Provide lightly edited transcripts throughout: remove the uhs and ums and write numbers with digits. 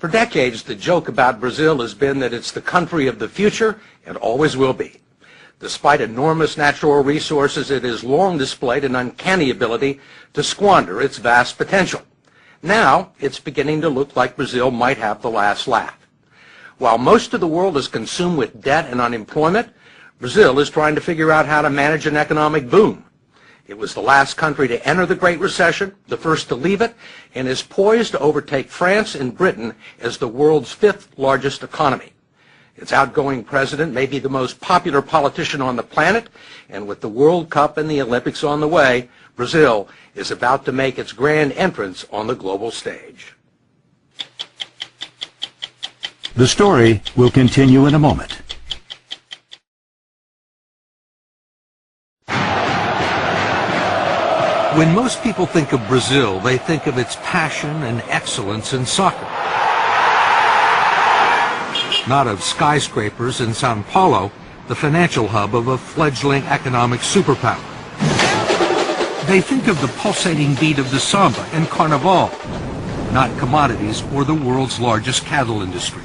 For decades, the joke about Brazil has been that it's the country of the future and always will be. Despite enormous natural resources, it has long displayed an uncanny ability to squander its vast potential. Now, it's beginning to look like Brazil might have the last laugh. While most of the world is consumed with debt and unemployment, Brazil is trying to figure out how to manage an economic boom. It was the last country to enter the Great Recession, the first to leave it, and is poised to overtake France and Britain as the world's fifth largest economy. Its outgoing president may be the most popular politician on the planet, and with the World Cup and the Olympics on the way, Brazil is about to make its grand entrance on the global stage. The story will continue in a moment. When most people think of Brazil, they think of its passion and excellence in soccer. Not of skyscrapers in Sao Paulo, the financial hub of a fledgling economic superpower. They think of the pulsating beat of the samba and carnival, not commodities or the world's largest cattle industry.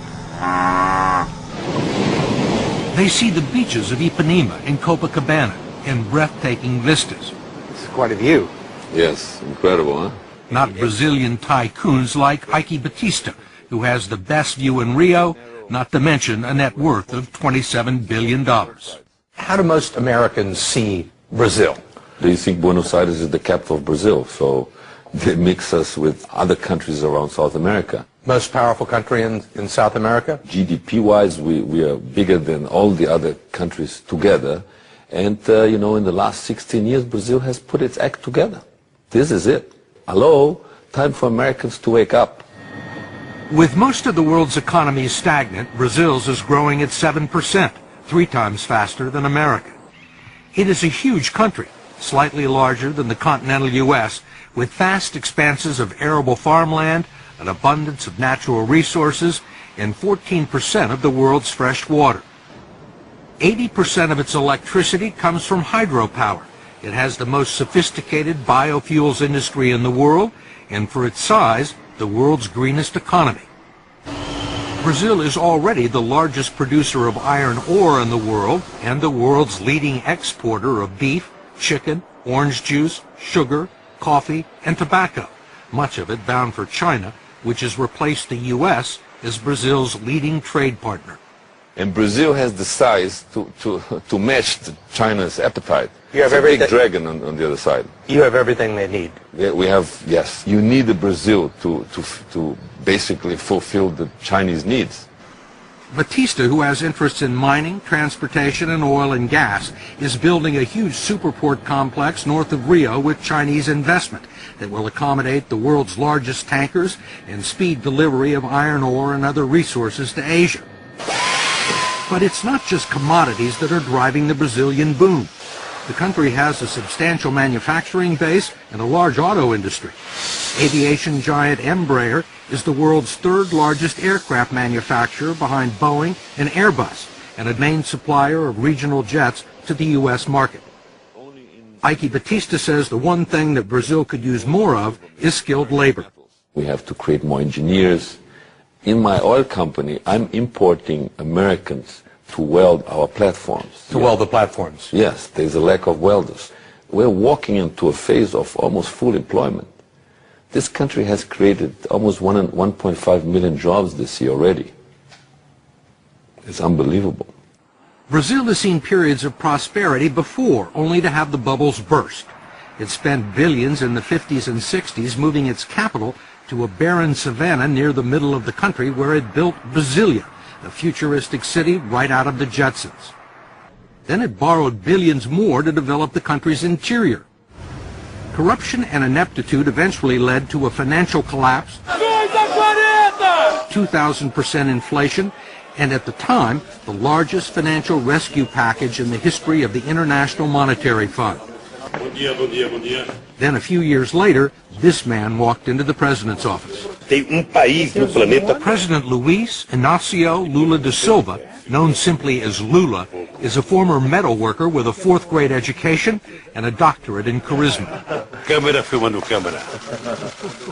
They see the beaches of Ipanema and Copacabana and breathtaking vistas. It's quite a view. Yes, incredible, huh? Not Brazilian tycoons like Ike Batista, who has the best view in Rio, not to mention a net worth of $27 billion. How do most Americans see Brazil? They think Buenos Aires is the capital of Brazil, so they mix us with other countries around South America. Most powerful country in South America? GDP-wise, we are bigger than all the other countries together. And, you know, in the last 16 years, Brazil has put its act together. This is it. Hello, time for Americans to wake up. With most of the world's economy stagnant, Brazil's is growing at 7%, 3 times faster than America. It is a huge country, slightly larger than the continental U.S., with vast expanses of arable farmland, an abundance of natural resources, and 14% of the world's fresh water. 80% of its electricity comes from hydropower. It has the most sophisticated biofuels industry in the world, and for its size, the world's greenest economy. Brazil is already the largest producer of iron ore in the world and the world's leading exporter of beef, chicken, orange juice, sugar, coffee, and tobacco, much of it bound for China, which has replaced the U.S. as Brazil's leading trade partner. And Brazil has the size to match China's appetite. You have it's a big everything. dragon on the other side. You have everything they need. We have, yes. You need the Brazil to basically fulfill the Chinese needs. Batista, who has interests in mining, transportation, and oil and gas, is building a huge superport complex north of Rio with Chinese investment that will accommodate the world's largest tankers and speed delivery of iron ore and other resources to Asia. But it's not just commodities that are driving the Brazilian boom. The country has a substantial manufacturing base and a large auto industry. Aviation giant Embraer is the world's third largest aircraft manufacturer behind Boeing and Airbus, and a main supplier of regional jets to the U.S. market. Ike Batista says the one thing that Brazil could use more of is skilled labor. We have to create more engineers. In my oil company, I'm importing Americans to weld our platforms. To weld the platforms? Yes, there's a lack of welders. We're walking into a phase of almost full employment. This country has created almost 1.5 million jobs this year already. It's unbelievable. Brazil has seen periods of prosperity before, only to have the bubbles burst. It spent billions in the 50s and 60s moving its capital to a barren savanna near the middle of the country where it built Brasilia, a futuristic city right out of the Jetsons. Then it borrowed billions more to develop the country's interior. Corruption and ineptitude eventually led to a financial collapse, 2,000% inflation, and at the time, the largest financial rescue package in the history of the International Monetary Fund. Then a few years later, this man walked into the president's office. President Luiz Inácio Lula da Silva, known simply as Lula, is a former metal worker with a 4th grade education and a doctorate in charisma. Câmera filmando câmera.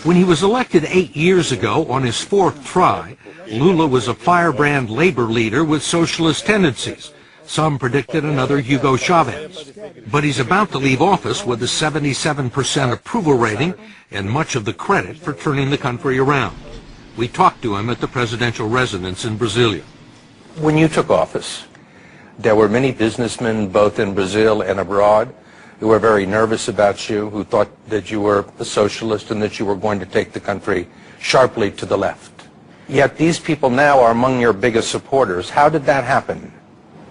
When he was elected 8 years ago on his 4th try, Lula was a firebrand labor leader with socialist tendencies. Some predicted another Hugo Chavez. But he's about to leave office with a 77% approval rating and much of the credit for turning the country around. We talked to him at the presidential residence in Brasilia. When you took office, there were many businessmen both in Brazil and abroad who were very nervous about you, who thought that you were a socialist and that you were going to take the country sharply to the left. Yet these people now are among your biggest supporters. How did that happen?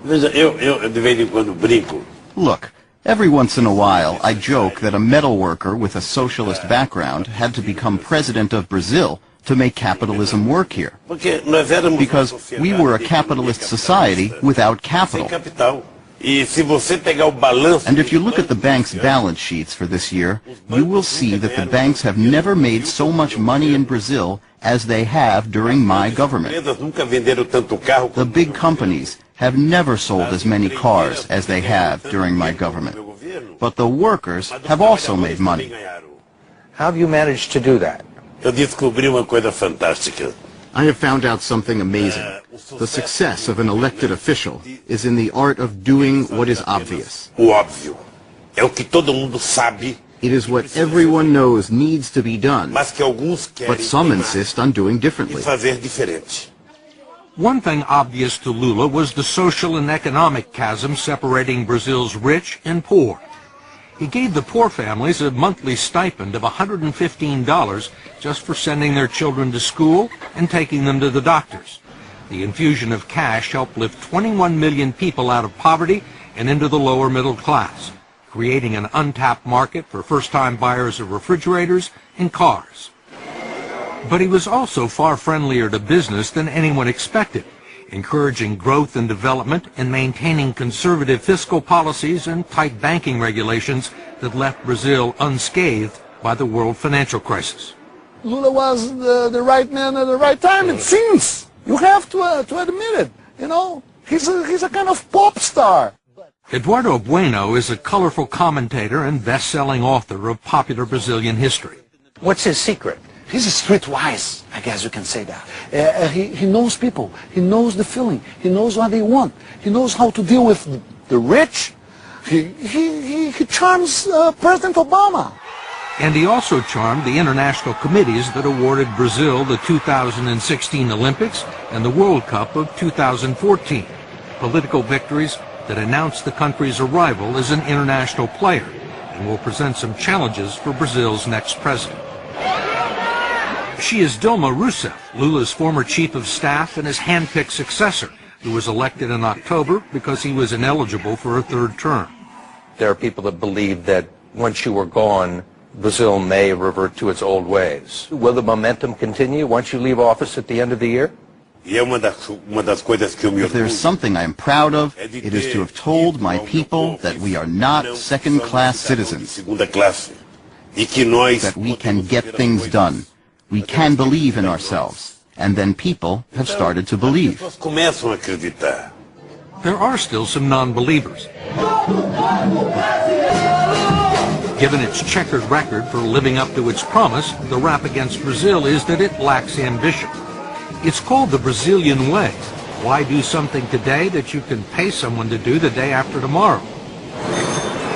Veja, eu de vez em quando brinco. Look, every once in a while I joke that a metal worker with a socialist background had to become president of Brazil to make capitalism work here. Because we were a capitalist society without capital. And if you look at the bank's balance sheets for this year, you will see that the banks have never made so much money in Brazil as they have during my government. The big companies have never sold as many cars as they have during my government. But the workers have also made money. How have you managed to do that? Eu descobri uma coisa fantástica. I have found out something amazing. The success of an elected official is in the art of doing what is obvious. O óbvio. É o que todo mundo sabe. It is what everyone knows needs to be done, Mas que alguns querem but some insist on doing differently. fazer diferente. One thing obvious to Lula was the social and economic chasm separating Brazil's rich and poor. He gave the poor families a monthly stipend of $115 just for sending their children to school and taking them to the doctors. The infusion of cash helped lift 21 million people out of poverty and into the lower middle class, creating an untapped market for first-time buyers of refrigerators and cars. But he was also far friendlier to business than anyone expected, encouraging growth and development and maintaining conservative fiscal policies and tight banking regulations that left Brazil unscathed by the world financial crisis. Lula was the right man at the right time, it seems. You have to admit it. You know, he's a kind of pop star. Eduardo Bueno is a colorful commentator and best-selling author of popular Brazilian history. What's his secret? He's streetwise, I guess you can say that. He knows people. He knows the feeling. He knows what they want. He knows how to deal with the rich. He charms President Obama. And he also charmed the international committees that awarded Brazil the 2016 Olympics and the World Cup of 2014, political victories that announced the country's arrival as an international player and will present some challenges for Brazil's next president. She is Dilma Rousseff, Lula's former chief of staff and his hand-picked successor, who was elected in October because he was ineligible for a third term. There are people that believe that once you were gone, Brazil may revert to its old ways. Will the momentum continue once you leave office at the end of the year? E é uma das coisas que eu me If there's something I am proud of, it is to have told my people that we are not second-class citizens, Segunda classe. E que nós that we can get things done. We can believe in ourselves. And then people have started to believe. Nós começam a acreditar. There are still some non-believers. Given its checkered record for living up to its promise, the rap against Brazil is that it lacks ambition. It's called the Brazilian way. Why do something today that you can pay someone to do the day after tomorrow?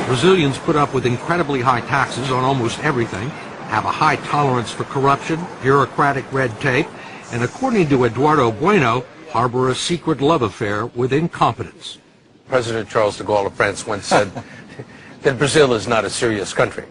Brazilians put up with incredibly high taxes on almost everything, have a high tolerance for corruption, bureaucratic red tape, and according to Eduardo Bueno, harbor a secret love affair with incompetence. President Charles de Gaulle of France once said that Brazil is not a serious country.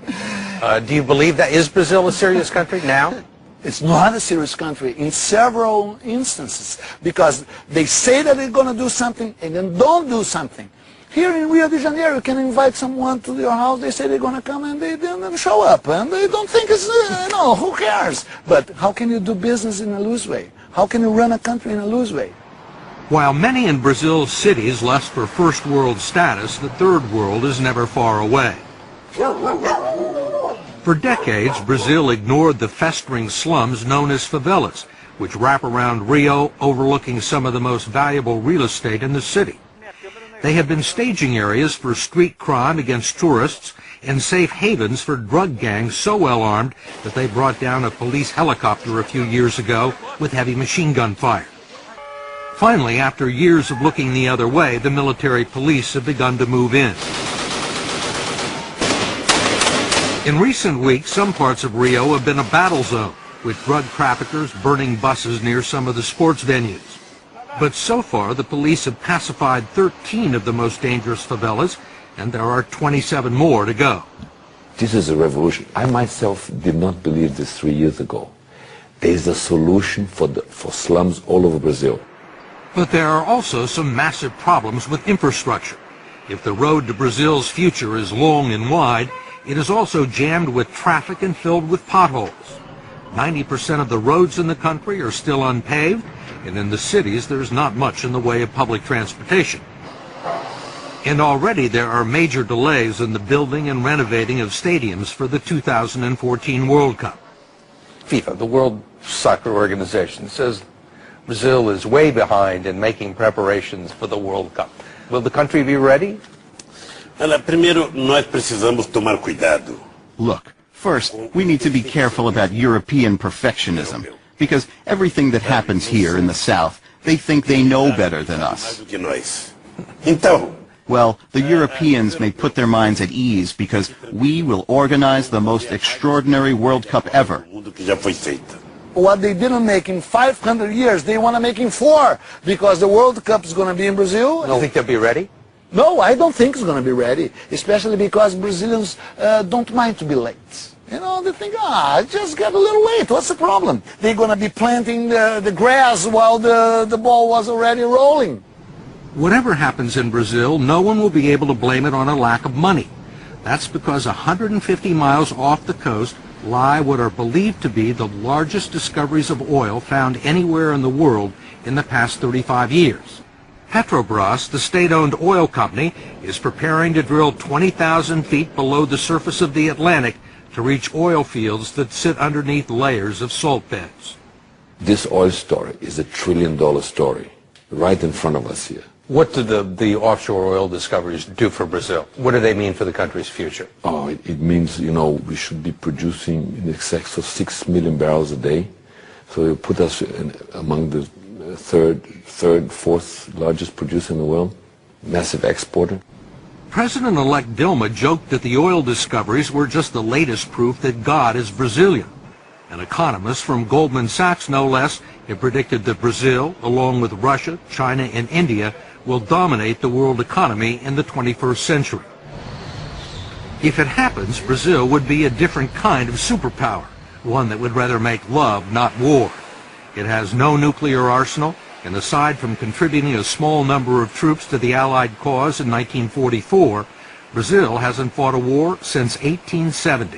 Do you believe that? Is Brazil a serious country now? It's not a serious country in several instances because they say that they're going to do something and then don't do something. Here in Rio de Janeiro, you can invite someone to your house, they say they're going to come and they don't show up and they don't think it's, who cares? But how can you do business in a loose way? How can you run a country in a loose way? While many in Brazil's cities lust for first world status, the third world is never far away. For decades, Brazil ignored the festering slums known as favelas, which wrap around Rio, overlooking some of the most valuable real estate in the city. They have been staging areas for street crime against tourists and safe havens for drug gangs so well armed that they brought down a police helicopter a few years ago with heavy machine gun fire. Finally, after years of looking the other way, the military police have begun to move in. In recent weeks, some parts of Rio have been a battle zone, with drug traffickers burning buses near some of the sports venues. But so far, the police have pacified 13 of the most dangerous favelas, and there are 27 more to go. This is a revolution. I myself did not believe this 3 years ago. There is a solution for slums all over Brazil. But there are also some massive problems with infrastructure. If the road to Brazil's future is long and wide, it is also jammed with traffic and filled with potholes. 90% of the roads in the country are still unpaved, and in the cities there's not much in the way of public transportation. And already there are major delays in the building and renovating of stadiums for the 2014 World Cup. FIFA, the World Soccer Organization, says Brazil is way behind in making preparations for the World Cup. Will the country be ready? Olha, primeiro, nós precisamos tomar cuidado. Look, first, we need to be careful about European perfectionism, because everything that happens here in the South, they think they know better than us. Mais do que nós. Então, Well, the Europeans may put their minds at ease because we will organize the most extraordinary World Cup ever. o mundo que já foi feito. What they didn't make in 500 years, they want to make in 4, because the World Cup is going to be in Brazil. You think they'll be ready? No, I don't think it's going to be ready, especially because Brazilians don't mind to be late. You know, they think, just get a little late, what's the problem? They're going to be planting the grass while the ball was already rolling. Whatever happens in Brazil, no one will be able to blame it on a lack of money. That's because 150 miles off the coast lie what are believed to be the largest discoveries of oil found anywhere in the world in the past 35 years. Petrobras, the state-owned oil company, is preparing to drill 20,000 feet below the surface of the Atlantic to reach oil fields that sit underneath layers of salt beds. This oil story is $1 trillion story right in front of us here. What do the offshore oil discoveries do for Brazil? What do they mean for the country's future? Oh, it means, you know, we should be producing in excess of 6 million barrels a day. So it put us among the third, fourth largest producer in the world, massive exporter. President-elect Dilma joked that the oil discoveries were just the latest proof that God is Brazilian. An economist from Goldman Sachs, no less, had predicted that Brazil, along with Russia, China, and India, will dominate the world economy in the 21st century. If it happens, Brazil would be a different kind of superpower, one that would rather make love, not war. It has no nuclear arsenal, and aside from contributing a small number of troops to the Allied cause in 1944, Brazil hasn't fought a war since 1870.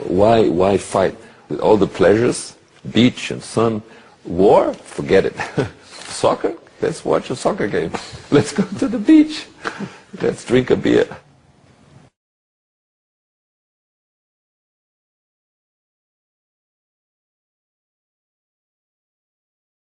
Why fight? With all the pleasures, beach and sun, war, forget it. Soccer, let's watch a soccer game. Let's go to the beach. Let's drink a beer.